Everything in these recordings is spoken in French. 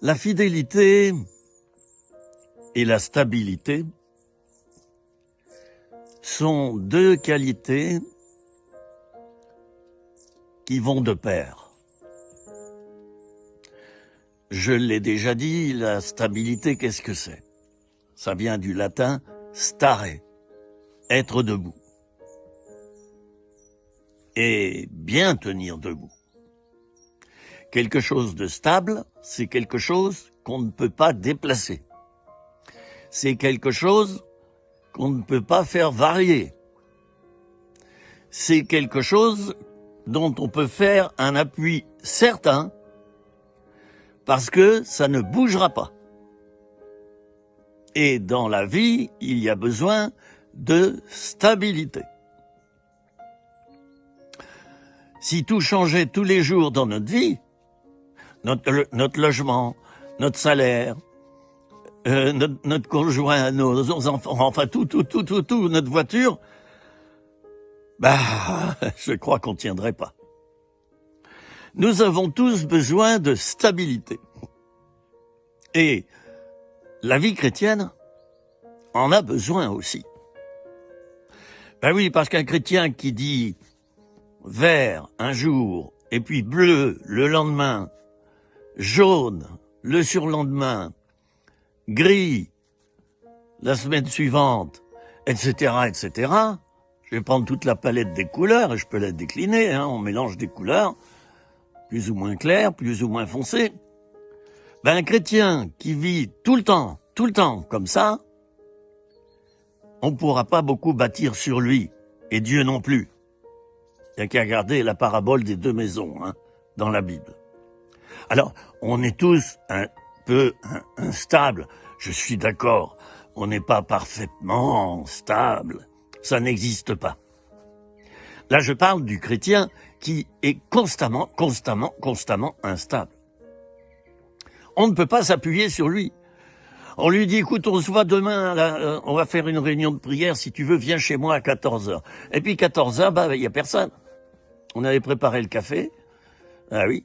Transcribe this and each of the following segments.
La fidélité et la stabilité sont deux qualités qui vont de pair. Je l'ai déjà dit, la stabilité, qu'est-ce que c'est? Ça vient du latin stare, être debout. Et bien tenir debout. Quelque chose de stable, c'est quelque chose qu'on ne peut pas déplacer. C'est quelque chose qu'on ne peut pas faire varier. C'est quelque chose dont on peut faire un appui certain parce que ça ne bougera pas. Et dans la vie, il y a besoin de stabilité. Si tout changeait tous les jours dans notre vie, notre logement, notre salaire, notre conjoint, nos enfants, enfin tout, notre voiture, je crois qu'on tiendrait pas. Nous avons tous besoin de stabilité. Et la vie chrétienne en a besoin aussi. Ben oui, parce qu'un chrétien qui dit vert un jour, et puis bleu le lendemain, jaune le surlendemain, gris la semaine suivante, etc., etc. Je vais prendre toute la palette des couleurs et je peux la décliner, on mélange des couleurs plus ou moins claires, plus ou moins foncées. Ben, un chrétien qui vit tout le temps comme ça, on ne pourra pas beaucoup bâtir sur lui, et Dieu non plus. Il n'y a qu'à regarder la parabole des deux maisons dans la Bible. Alors, on est tous un peu instables, je suis d'accord, on n'est pas parfaitement stable, ça n'existe pas. Là, je parle du chrétien qui est constamment instable. On ne peut pas s'appuyer sur lui. On lui dit, écoute, on se voit demain, là, on va faire une réunion de prière, si tu veux, viens chez moi à 14h. Et puis 14h, il y a personne. On avait préparé le café. Ah oui.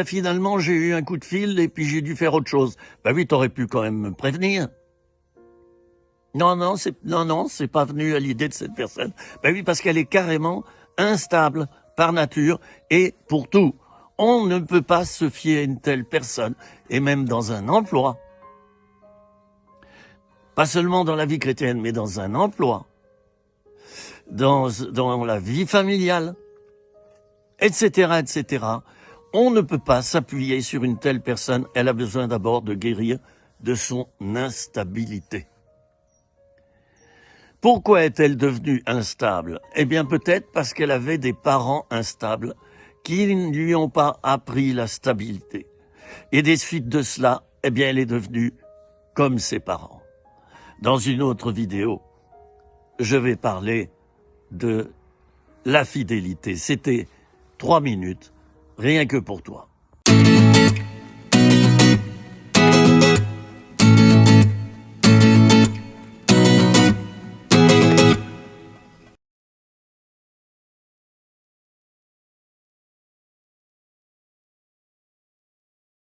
Finalement, j'ai eu un coup de fil et puis j'ai dû faire autre chose. Oui, t'aurais pu quand même me prévenir. Non, c'est pas venu à l'idée de cette personne. Oui, parce qu'elle est carrément instable par nature et pour tout. On ne peut pas se fier à une telle personne, et même dans un emploi. Pas seulement dans la vie chrétienne, mais dans un emploi, dans la vie familiale, etc., etc. On ne peut pas s'appuyer sur une telle personne. Elle a besoin d'abord de guérir de son instabilité. Pourquoi est-elle devenue instable? Eh bien, peut-être parce qu'elle avait des parents instables qui ne lui ont pas appris la stabilité. Et des suites de cela, eh bien, elle est devenue comme ses parents. Dans une autre vidéo, je vais parler de la fidélité. C'était 3 minutes, rien que pour toi.